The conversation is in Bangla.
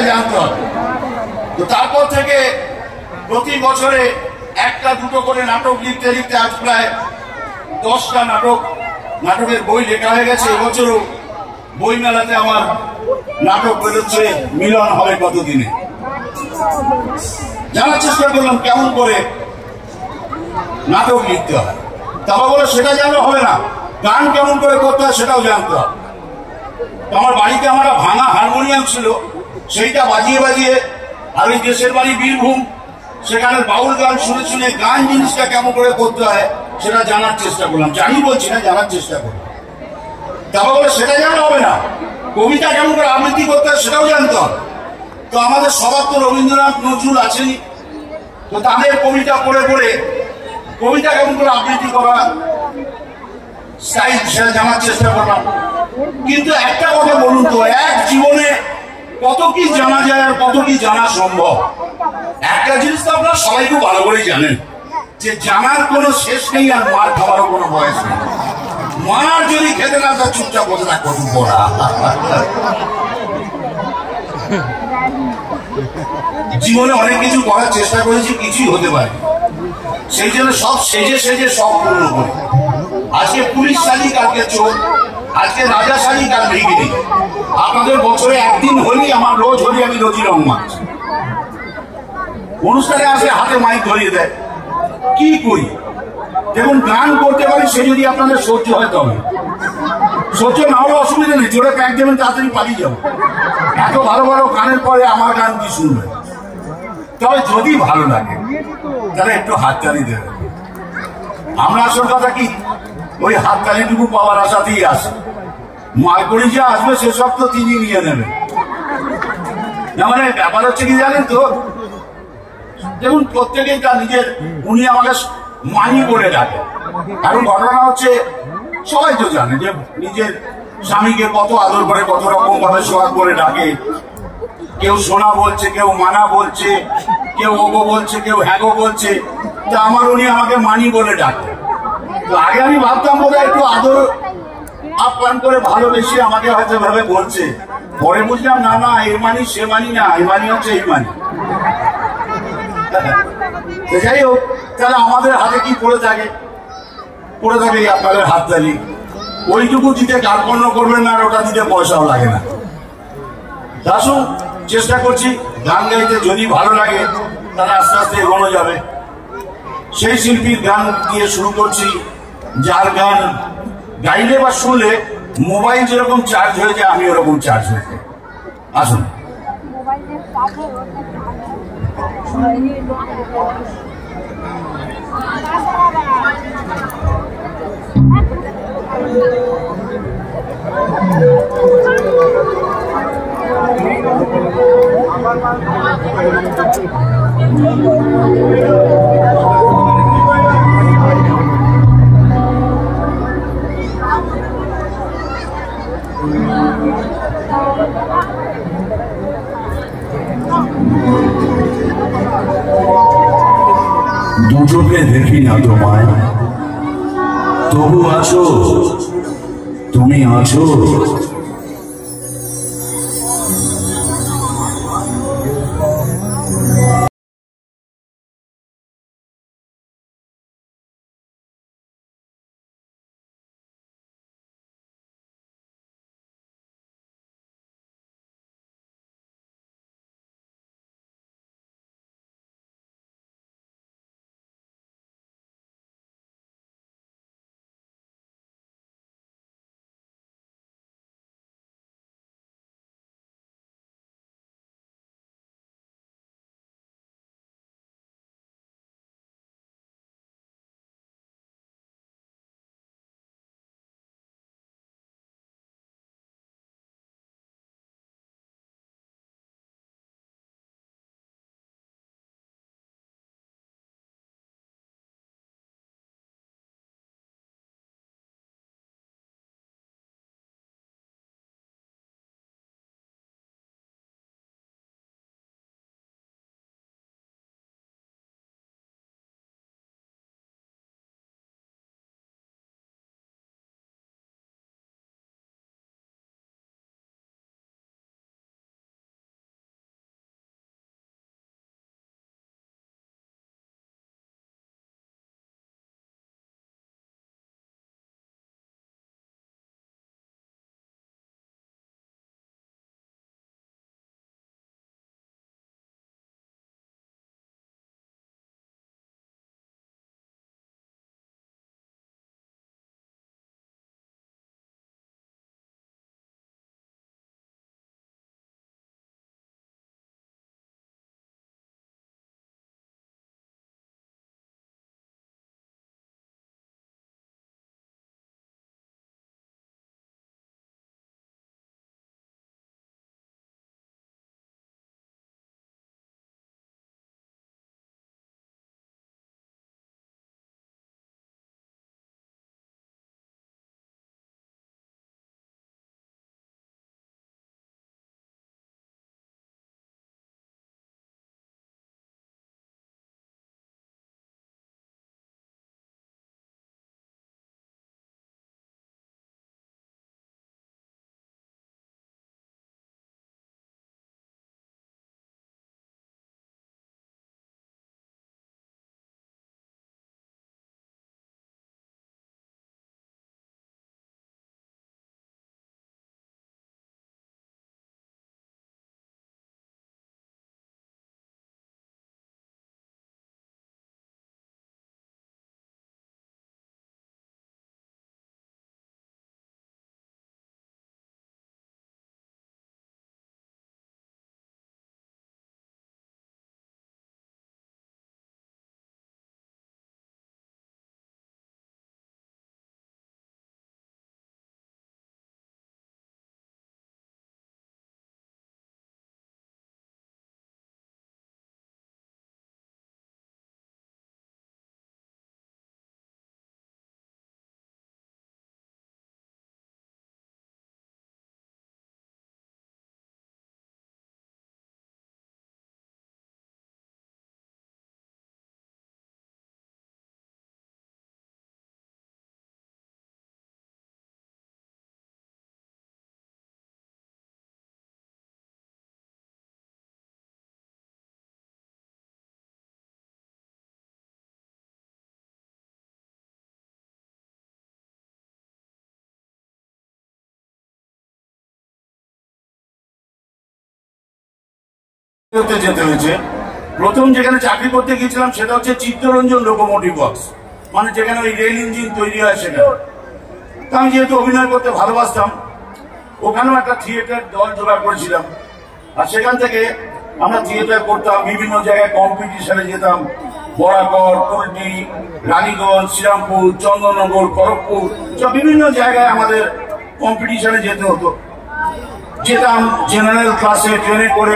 জানতে হবে। তো তারপর থেকে প্রতি বছরে একটা দুটো করে নাটক লিখতে লিখতে আজ প্রায় 10টা নাটকের বই লেখা হয়ে গেছে। এবছরও বই মেলাতে আমার নাটক বেরোচ্ছে, মিলন হবে কতদিনে। জানার চেষ্টা করলাম কেমন করে নাটক লিখতে হয়। তারপর বলে সেটা জানলে হবে না, গান কেমন করে করতে হয় সেটাও জানতে হবে। আমার বাড়িতে আমার ভাঙা হারমোনিয়াম ছিল, সেইটা বাজিয়ে বাজিয়ে, আর ওই দেশের বাড়ি বীরভূম, সেখানে বাউল গান শুনে শুনে গান জিনিসটা কেমন করে করতে হয় সেটা জানার চেষ্টা করলাম। জানি বলছি না, জানার চেষ্টা করলাম। তারপর বলে সেটা জানা হবে না, কবিতা কেমন করে আবৃত্তি করতে হয় সেটাও জানতে হবে। তো আমাদের সবার তো রবীন্দ্রনাথ নজরুল আছেনই, তো তাদের কবিতা পড়ে পড়ে কবিতা কেমন করে আবৃত্তি করা স্টাইল সেটা জানার চেষ্টা করলাম। কিন্তু একটা কথা বলুন তো, এক জীবনে কত কি জানা যায় আর কত কি জানা সম্ভব? একটা জিনিস তো আপনারা সবাই খুব ভালো করেই জানেন যে জানার কোনো শেষ নেই আর মার খাওয়ারও কোনো বয়স নেই। মার যদি খেতে না তা চুপচাপ বসে থাকবো পড়া। জীবনে অনেক কিছু করার চেষ্টা করেছি, কিছুই হতে পারে, সেই জন্য সব সেজে সেজে সব পূর্ণ করি। আজকে পুলিশ সাজি, কালকে চোর, আজকে রাজা সাজি, কাল ভিখিরি। আপনাদের বছরে একদিন হলি, আমার রোজ হলি, আমি রোজই রং মারছি। অনুষ্ঠানে আসে হাতে মাইক ধরিয়ে দেয়, কি করি? দেখুন, গান করতে পারি, সে যদি আপনাদের সহ্য হয় তবে। সহ্য না হলে অসুবিধা নেই, জোরে প্যাক দেবেন, তাড়াতাড়ি পালিয়ে যাবো। এত ভালো ভালো গানের পরে আমার গান কি শুনবে? তবে যদি ভালো লাগে তাহলে একটু হাততালি দেবে। আমরা আসল কথা কি, ওই হাততালিটুকু পাওয়ার আশাতেই আসে। মালকড়ি যে আসবে সেসব তো তিনি নিয়ে নেবেন। মানে ব্যাপার হচ্ছে কি জানেন তো, দেখুন প্রত্যেকেই তার নিজের, উনি আমাকে মানি বলে ডাকে। এখন ঘটনা হচ্ছে, সবাই তো জানে যে নিজের স্বামীকে কত আদর করে, কত রকম ভাবে সোহাগ করে ডাকে। কেউ সোনা বলছে, কেউ মানা বলছে, কেউ ওগো বলছে, কেউ হ্যাগো বলছে। তা আমার উনি আমাকে মানি বলে ডাকে। তো আগে আমি ভাবতাম বোধহয় একটু আদর আপ্যায়ন করে ভালোবেসে আমাকে হয়তো ভাবে বলছে। পরে বুঝলাম না, না, এ মানি সে মানি না, এই মানি হচ্ছে এই মানি। যাই হোক, তাহলে আমাদের হাতে কি পড়ে থাকে? পড়ে থাকে আপনাদের হাততালি। ওইটুকু দিতে কার্পণ্য করবেন না, আর ওটা দিতে পয়সাও লাগে না। আসুন, চেষ্টা করছি গান গাইতে, যদি ভালো লাগে তাহলে আস্তে আস্তে এগোনো যাবে। সেই শিল্পীর গান দিয়ে শুরু করছি, যার গান গাইলে বা শুনলে মোবাইল যেরকম চার্জ হয়ে যায়, আমি ওরকম চার্জ হয়ে যাই। আসুন। দুটোকে দেখি না তোমায়, তবু আছো, তুমি আছো। যেতে হয়েছে। প্রথম যেখানে চাকরি করতে গিয়েছিলাম সেটা হচ্ছে চিত্তরঞ্জন লোকোমোটিভ ওয়ার্কস, মানে যেখানে ওই রেল ইঞ্জিন তৈরি হয় সেটা। তা আমি যেহেতু অভিনয় করতে ভালোবাসতাম, ওখানেও একটা থিয়েটার দল জোগাড় করেছিলাম। আর সেখান থেকে আমরা থিয়েটার করতাম, বিভিন্ন জায়গায় কম্পিটিশনে যেতাম, বরাকর, কুলটি, রানীগঞ্জ, শ্রীরামপুর, চন্দননগর, খড়গপুর, সব বিভিন্ন জায়গায় আমাদের কম্পিটিশনে যেতে হতো। যেতাম জেনারেল ক্লাসে ট্রেনে করে।